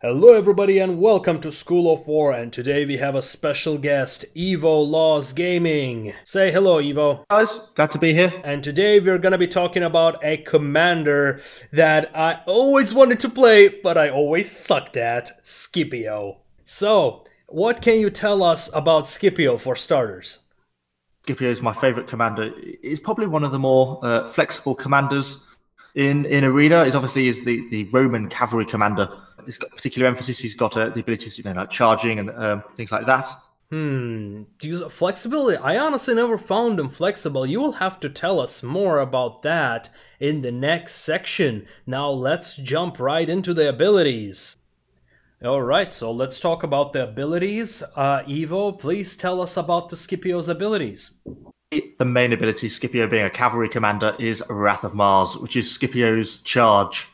Hello everybody and welcome to School of War, and today we have a special guest, Evo Loz Gaming. Say hello, Evo. Guys, glad to be here. And today we're gonna be talking about a commander that I always wanted to play, but I always sucked at, Scipio. So, what can you tell us about Scipio for starters? Scipio is my favorite commander. He's probably one of the more flexible commanders in Arena. He's obviously the Roman cavalry commander. He's got particular emphasis. He's got the abilities, like charging and things like that. Flexibility? I honestly never found him flexible. You will have to tell us more about that in the next section. Now let's jump right into the abilities. Alright, so let's talk about the abilities. Evo, please tell us about the Scipio's abilities. The main ability, Scipio being a cavalry commander, is Wrath of Mars, which is Scipio's charge.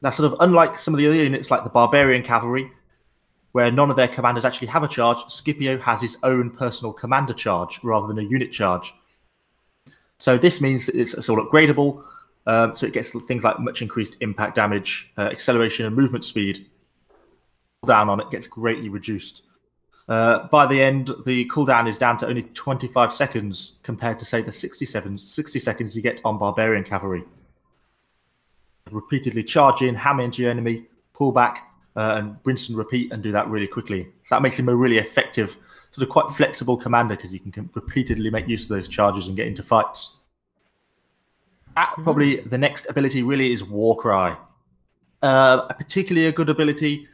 Now, sort of unlike some of the other units like the Barbarian Cavalry, where none of their commanders actually have a charge, Scipio has his own personal commander charge rather than a unit charge. So this means that it's all upgradable, so it gets things like much increased impact damage, acceleration and movement speed. Cooldown on it gets greatly reduced. By the end, the cooldown is down to only 25 seconds compared to, say, the 60 seconds you get on Barbarian Cavalry. Repeatedly charge in, hammer into your enemy, pull back, and rinse and repeat, and do that really quickly. So that makes him a really effective, sort of quite flexible commander, because you can repeatedly make use of those charges and get into fights. Probably the next ability really is Warcry. Particularly a good ability,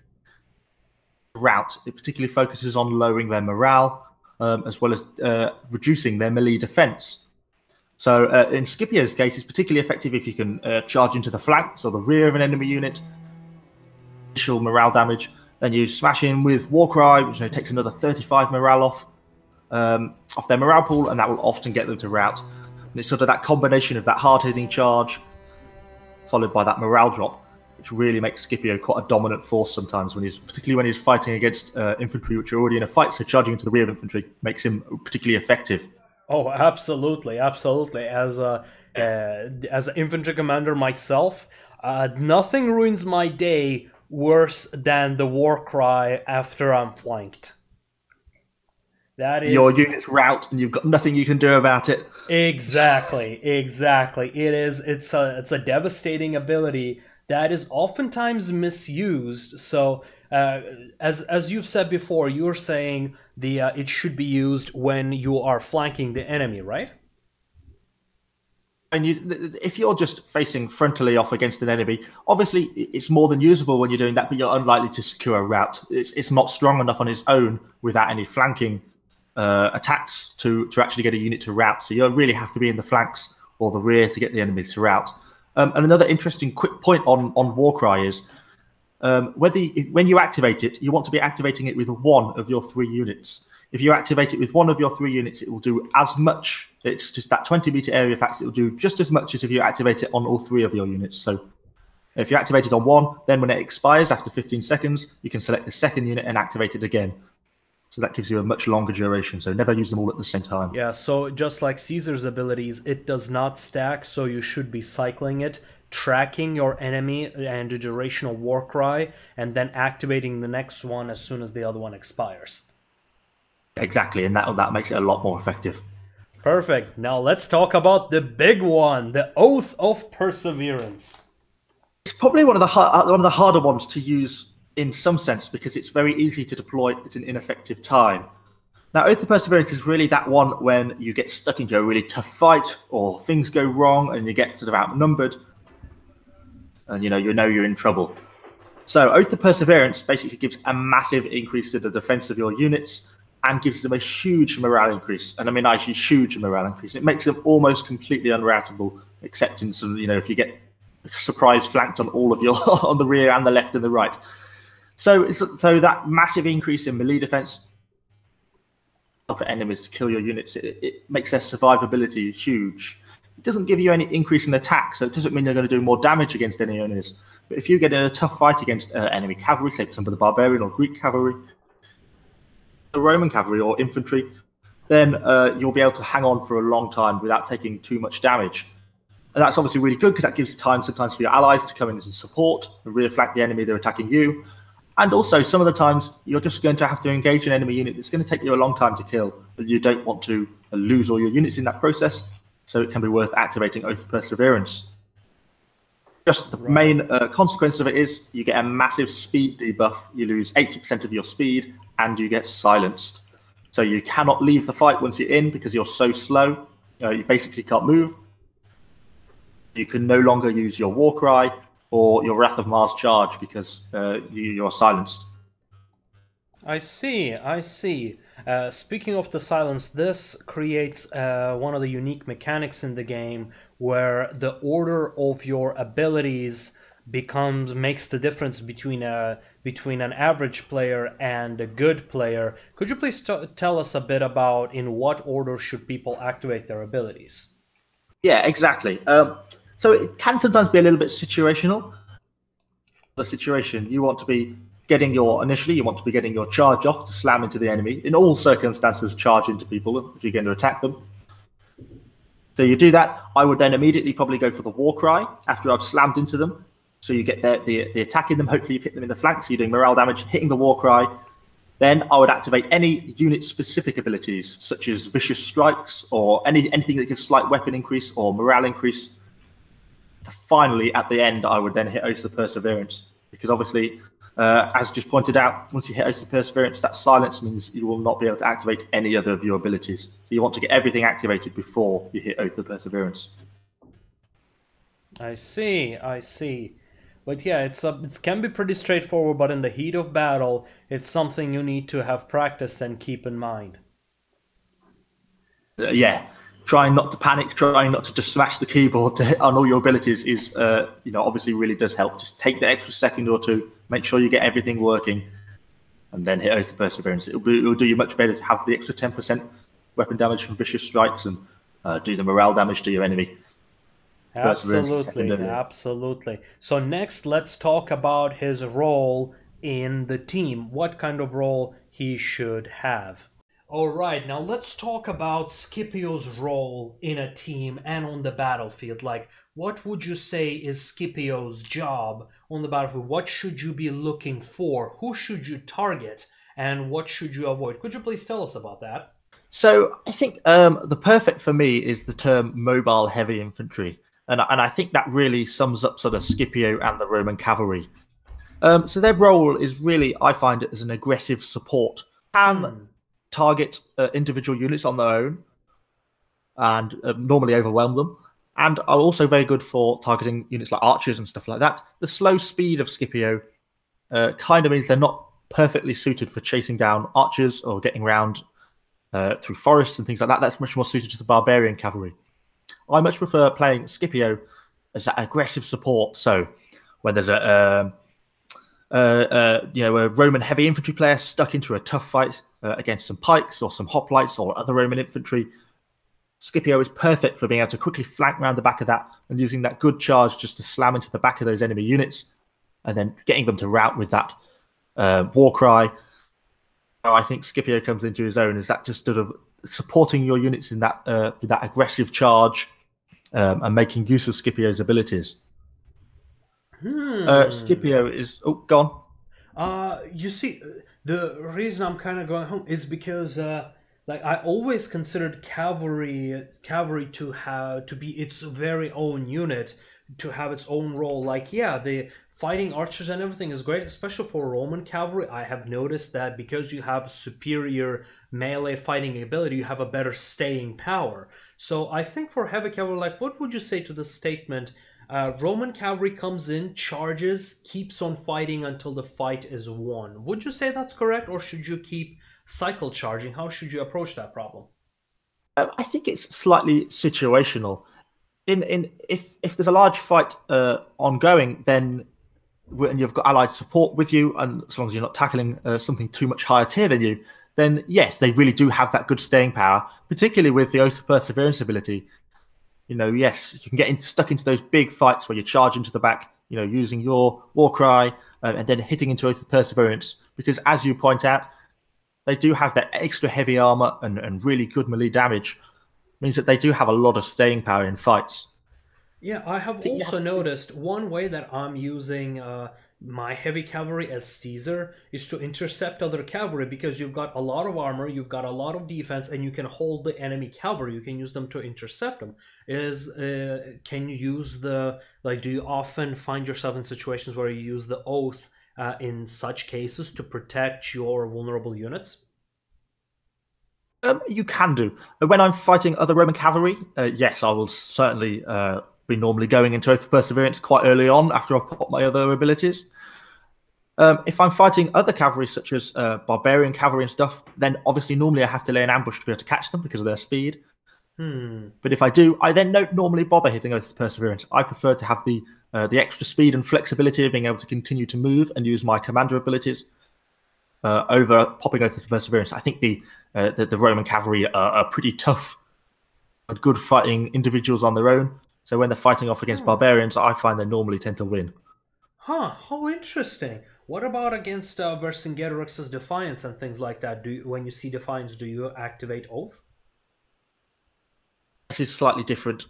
Rout. It particularly focuses on lowering their morale, as well as reducing their melee defense. So in Scipio's case, it's particularly effective if you can charge into the flanks or the rear of an enemy unit, initial morale damage. Then you smash in with Warcry, which takes another 35 morale off their morale pool, and that will often get them to rout. And it's sort of that combination of that hard-hitting charge followed by that morale drop, which really makes Scipio quite a dominant force sometimes, particularly when he's fighting against infantry which are already in a fight. So charging into the rear of infantry makes him particularly effective. Oh, absolutely, absolutely. As an infantry commander myself, nothing ruins my day worse than the war cry after I'm flanked. That is your unit's rout, and you've got nothing you can do about it. Exactly, exactly. It's a devastating ability that is oftentimes misused. So, as you've said before, you're saying it should be used when you are flanking the enemy, right? And if you're just facing frontally off against an enemy, obviously it's more than usable when you're doing that, but you're unlikely to secure a rout. It's not strong enough on its own without any flanking attacks to actually get a unit to rout. So you really have to be in the flanks or the rear to get the enemies to rout. And another interesting quick point on Warcry is when you activate it, you want to be activating it with one of your 3 units. If you activate it with one of your 3 units, it will do as much. It's just that 20-meter area effect. It will do just as much as if you activate it on all 3 of your units. So if you activate it on one, then when it expires after 15 seconds, you can select the second unit and activate it again. So that gives you a much longer duration. So never use them all at the same time. Yeah, so just like Caesar's abilities, it does not stack, so you should be cycling it, tracking your enemy and the duration of Warcry, and then activating the next one as soon as the other one expires. Exactly, and that makes it a lot more effective. Perfect. Now let's talk about the big one, the Oath of Perseverance. It's probably one of the harder ones to use in some sense, because it's very easy to deploy at an ineffective time. Now, Oath of Perseverance is really that one when you get stuck into a really tough fight, or things go wrong and you get sort of outnumbered, and you know you're in trouble. So Oath of Perseverance basically gives a massive increase to the defense of your units and gives them a huge morale increase. And I mean, actually huge morale increase. It makes them almost completely unroutable, except in some, if you get surprise flanked on all of your on the rear and the left and the right. So that massive increase in melee defense for enemies to kill your units, it makes their survivability huge. It doesn't give you any increase in attack, so it doesn't mean you're going to do more damage against any enemies. But if you get in a tough fight against enemy cavalry, say some of the Barbarian or Greek cavalry, the Roman cavalry or infantry, then you'll be able to hang on for a long time without taking too much damage. And that's obviously really good, because that gives time sometimes for your allies to come in as support and rear flank the enemy they're attacking you. And also, some of the times you're just going to have to engage an enemy unit that's going to take you a long time to kill, but you don't want to lose all your units in that process, so it can be worth activating Oath of Perseverance. Just the main consequence of it is you get a massive speed debuff, you lose 80% of your speed, and you get silenced. So you cannot leave the fight once you're in because you're so slow, you basically can't move. You can no longer use your War Cry or your Wrath of Mars charge because you're silenced. I see, I see. Speaking of the silence, this creates one of the unique mechanics in the game where the order of your abilities makes the difference between an average player and a good player. Could you please tell us a bit about in what order should people activate their abilities? Yeah, exactly. So it can sometimes be a little bit situational. The situation you want to be getting initially you want to be getting your charge off to slam into the enemy. In all circumstances, charge into people if you're going to attack them. So you do that. I would then immediately probably go for the War Cry after I've slammed into them. So you get the attack in them. Hopefully you've hit them in the flanks. So you're doing morale damage, hitting the War Cry. Then I would activate any unit-specific abilities, such as Vicious Strikes or anything that gives slight weapon increase or morale increase. Finally, at the end, I would then hit Oath of Perseverance, because obviously, as just pointed out, once you hit Oath of Perseverance, that silence means you will not be able to activate any other of your abilities. So you want to get everything activated before you hit Oath of Perseverance. I see, I see. But yeah, it can be pretty straightforward, but in the heat of battle, it's something you need to have practiced and keep in mind. Yeah, trying not to panic, trying not to just smash the keyboard to hit on all your abilities is, obviously really does help. Just take the extra second or two, make sure you get everything working, and then hit Oath of Perseverance. It'll do you much better to have the extra 10% weapon damage from Vicious Strikes and do the morale damage to your enemy. Absolutely, absolutely. So next, let's talk about his role in the team. What kind of role he should have. All right, now let's talk about Scipio's role in a team and on the battlefield. Like, what would you say is Scipio's job on the battlefield? What should you be looking for? Who should you target? And what should you avoid? Could you please tell us about that? So I think the perfect for me is the term mobile heavy infantry. And I think that really sums up sort of Scipio and the Roman cavalry. So their role is really, I find it as an aggressive support. Target individual units on their own and normally overwhelm them. And are also very good for targeting units like archers and stuff like that. The slow speed of Scipio kind of means they're not perfectly suited for chasing down archers or getting around through forests and things like that. That's much more suited to the barbarian cavalry. I much prefer playing Scipio as that aggressive support. So when there's a Roman heavy infantry player stuck into a tough fight against some pikes or some hoplites or other Roman infantry, Scipio is perfect for being able to quickly flank around the back of that and using that good charge just to slam into the back of those enemy units and then getting them to rout with that War Cry. I think Scipio comes into his own, is that just sort of supporting your units in that with that aggressive charge and making use of Scipio's abilities. Scipio is gone. You see, the reason I'm kind of going home is because like I always considered cavalry to be its very own unit, to have its own role. Like, yeah, the fighting archers and everything is great, especially for Roman cavalry. I have noticed that because you have superior melee fighting ability, you have a better staying power. So I think for heavy cavalry, like, what would you say to the statement, Roman cavalry comes in, charges, keeps on fighting until the fight is won? Would you say that's correct, or should you keep cycle charging? How should you approach that problem? I think it's slightly situational. If there's a large fight ongoing, then and you've got allied support with you, and as long as you're not tackling something too much higher tier than you, then yes, they really do have that good staying power, particularly with the Oath of Perseverance ability. Yes, you can get stuck into those big fights where you charge into the back, using your War Cry and then hitting into Oath of Perseverance, because as you point out, they do have that extra heavy armor and really good melee damage, means that they do have a lot of staying power in fights. Yeah, I have also noticed one way that I'm using my heavy cavalry as Caesar is to intercept other cavalry because you've got a lot of armor, you've got a lot of defense, and you can hold the enemy cavalry. You can use them to intercept them. Can you use the like? Do you often find yourself in situations where you use the oath in such cases to protect your vulnerable units? You can do. When I'm fighting other Roman cavalry, yes, I will certainly be normally going into Oath of Perseverance quite early on after I've popped my other abilities. If I'm fighting other cavalry, such as barbarian cavalry and stuff, then obviously normally I have to lay an ambush to be able to catch them because of their speed. But if I do, I then don't normally bother hitting Oath of Perseverance. I prefer to have the extra speed and flexibility of being able to continue to move and use my commander abilities over popping Oath of Perseverance. I think the Roman cavalry are pretty tough and good fighting individuals on their own. So when they're fighting off against barbarians, I find they normally tend to win. Huh, how interesting. What about against Vercingetorix's Defiance and things like that? When you see Defiance, do you activate Oath? This is slightly different.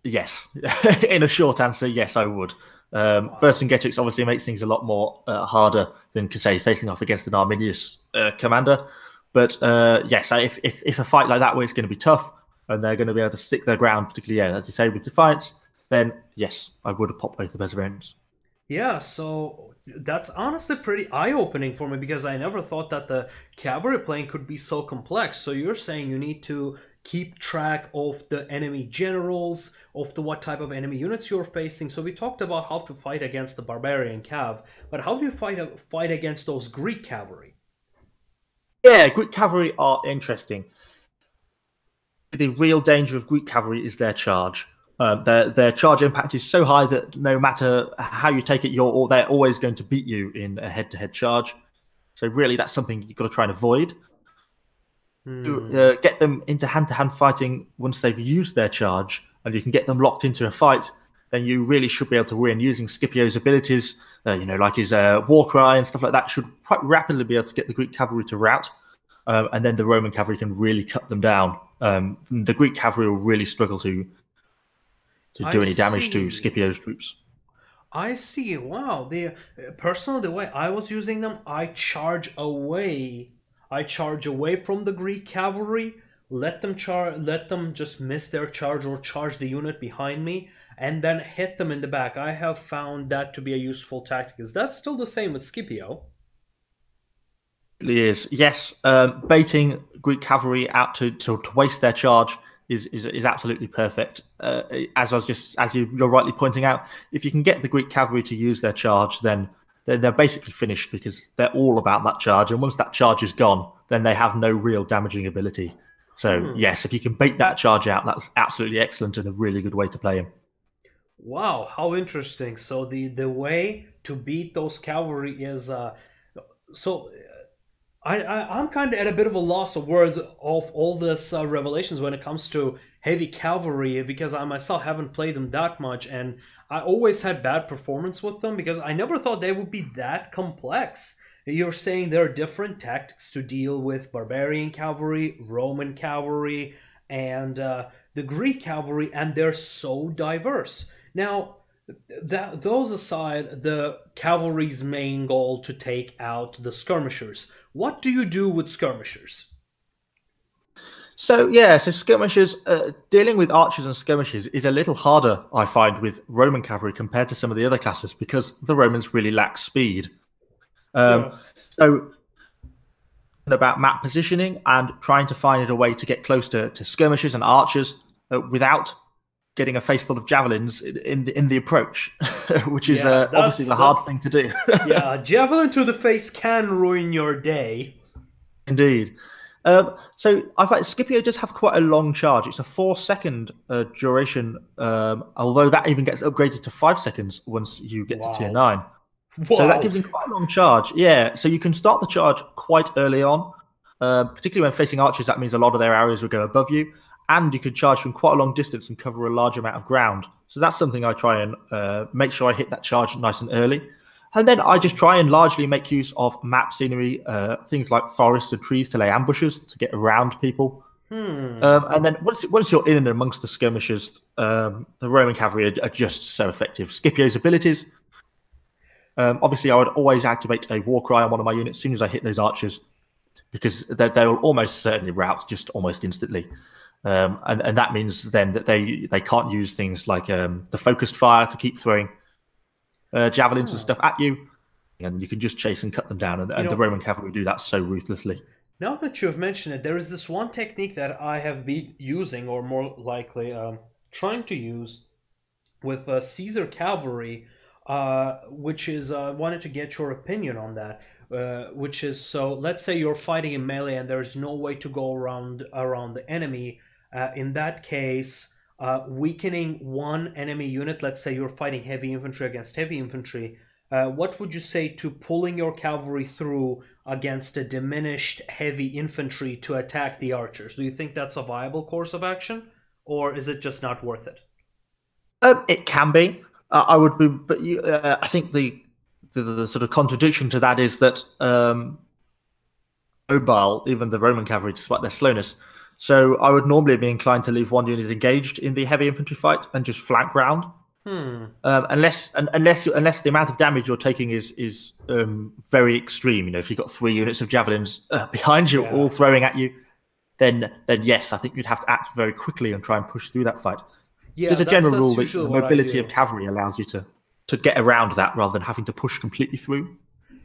Yes. In a short answer, yes, I would. Vercingetorix obviously makes things a lot more harder than, say, facing off against an Arminius commander. But yes, if a fight like that where it's going to be tough and they're going to be able to stick their ground, particularly, as you say, with Defiance, then yes, I would have popped both the Perseverance. Yeah, so that's honestly pretty eye-opening for me because I never thought that the cavalry playing could be so complex. So you're saying you need to keep track of the enemy generals, of what type of enemy units you're facing. So we talked about how to fight against the barbarian cav, but how do you fight against those Greek cavalry? Yeah, Greek cavalry are interesting. The real danger of Greek cavalry is their charge. Their charge impact is so high that no matter how you take it, they're always going to beat you in a head-to-head charge. So really, that's something you've got to try and avoid. To get them into hand-to-hand fighting once they've used their charge, and you can get them locked into a fight, then you really should be able to win. Using Scipio's abilities, like his war cry and stuff like that, should quite rapidly be able to get the Greek cavalry to rout, and then the Roman cavalry can really cut them down. The Greek cavalry will really struggle to do any damage to Scipio's troops. I see. Wow. Personally, the way I was using them, I charge away. I charge away from the Greek cavalry, let them just miss their charge or charge the unit behind me, and then hit them in the back. I have found that to be a useful tactic. Is that still the same with Scipio? It really is. Yes, baiting Greek cavalry out to waste their charge is absolutely perfect. As you're rightly pointing out, if you can get the Greek cavalry to use their charge, then they're basically finished because they're all about that charge. And once that charge is gone, then they have no real damaging ability. So yes, if you can bait that charge out, that's absolutely excellent and a really good way to play him. Wow, how interesting. So the way to beat those cavalry is so I'm kind of at a bit of a loss of words of all this revelations when it comes to heavy cavalry because I myself haven't played them that much, and I always had bad performance with them because I never thought they would be that complex. You're saying there are different tactics to deal with barbarian cavalry, Roman cavalry, and the Greek cavalry, and they're so diverse. Now, those aside, the cavalry's main goal to take out the skirmishers. What do you do with skirmishers? So skirmishers, dealing with archers and skirmishers is a little harder, I find, with Roman cavalry compared to some of the other classes because the Romans really lack speed. So about map positioning and trying to find a way to get close to skirmishers and archers without getting a face full of javelins in the approach, which is obviously the hard thing to do. Yeah, javelin to the face can ruin your day. Indeed. So I find Scipio does have quite a long charge. It's a 4-second duration, although that even gets upgraded to 5 seconds once you get to tier 9. Wow. So that gives him quite a long charge. Yeah, so you can start the charge quite early on, particularly when facing archers. That means a lot of their arrows will go above you, and you could charge from quite a long distance and cover a large amount of ground. So that's something I try and make sure I hit that charge nice and early. And then I just try and largely make use of map scenery, things like forests and trees to lay ambushes to get around people. And then once you're in and amongst the skirmishers, the Roman cavalry are just so effective. Scipio's abilities, Obviously, I would always activate a war cry on one of my units as soon as I hit those archers, because they will almost certainly rout just almost instantly. And that means then that they can't use things like the focused fire to keep throwing javelins and stuff at you, and you can just chase and cut them down. And the Roman cavalry do that so ruthlessly. Now that you've mentioned it, there is this one technique that I have been using, or more likely trying to use, with Caesar cavalry, which is I wanted to get your opinion on that. Which is, so let's say you're fighting in melee and there's no way to go around the enemy. In that case, weakening one enemy unit, let's say you're fighting heavy infantry against heavy infantry, what would you say to pulling your cavalry through against a diminished heavy infantry to attack the archers? Do you think that's a viable course of action, or is it just not worth it? It can be. I would be, but I think the sort of contradiction to that is that mobile, even the Roman cavalry, despite their slowness. So I would normally be inclined to leave one unit engaged in the heavy infantry fight and just flank round. Unless the amount of damage you're taking is very extreme. You know, if you've got 3 units of javelins behind you, all throwing at you, then yes, I think you'd have to act very quickly and try and push through that fight. Yeah, there's a general rule that the mobility of cavalry allows you to get around that rather than having to push completely through.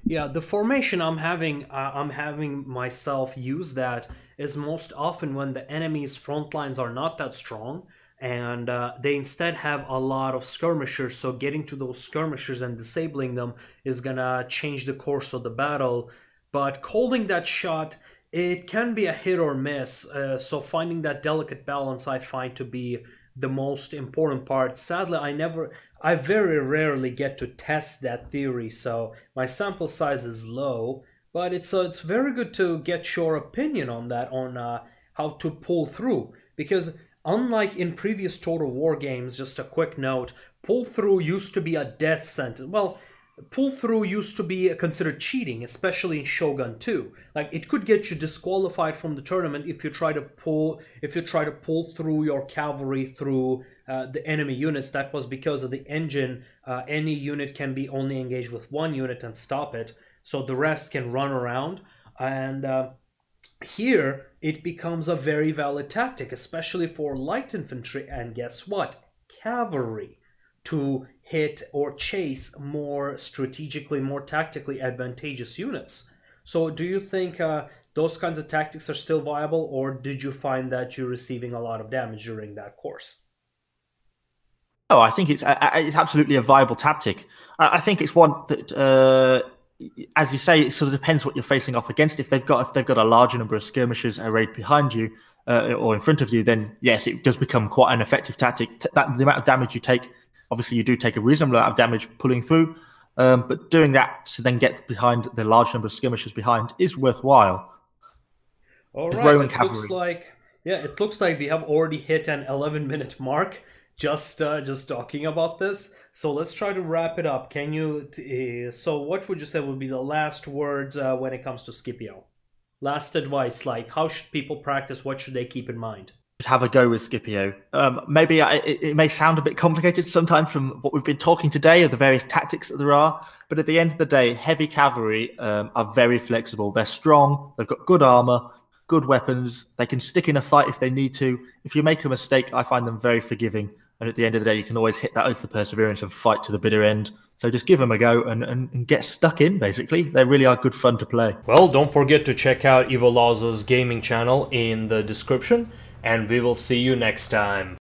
Yeah, the formation I'm having myself use that is most often when the enemy's front lines are not that strong, and they instead have a lot of skirmishers, so getting to those skirmishers and disabling them is gonna change the course of the battle. But calling that shot, it can be a hit or miss, so finding that delicate balance I find to be the most important part. Sadly, I very rarely get to test that theory, so my sample size is low, but it's very good to get your opinion on that, on how to pull through, because unlike in previous Total War games, just a quick note, pull through used to be a death sentence. Well, pull through used to be considered cheating, especially in Shogun 2. Like, it could get you disqualified from the tournament if you try to pull through your cavalry through the enemy units. That was because of the engine. Any unit can be only engaged with one unit and stop it, so the rest can run around. And here it becomes a very valid tactic, especially for light infantry and, guess what, cavalry, to hit or chase more strategically, more tactically advantageous units. So do you think those kinds of tactics are still viable, or did you find that you're receiving a lot of damage during that course? Oh, I think it's absolutely a viable tactic. I think it's one that, as you say, it sort of depends what you're facing off against. If they've got a larger number of skirmishers arrayed behind you or in front of you, then yes, it does become quite an effective tactic. The amount of damage you take, obviously, you do take a reasonable amount of damage pulling through, but doing that to then get behind the large number of skirmishers behind is worthwhile. All right, Roman cavalry. It looks like we have already hit an 11-minute mark just talking about this. So let's try to wrap it up. Can you? So what would you say would be the last words when it comes to Scipio? Last advice, like how should people practice? What should they keep in mind? Have a go with Scipio. Maybe it may sound a bit complicated sometimes from what we've been talking today of the various tactics that there are, but at the end of the day, heavy cavalry are very flexible. They're strong, they've got good armor, good weapons, they can stick in a fight if they need to. If you make a mistake, I find them very forgiving, and at the end of the day, you can always hit that oath of perseverance and fight to the bitter end. So just give them a go and get stuck in, basically. They really are good fun to play. Well, don't forget to check out Evo Loz's gaming channel in the description, and we will see you next time.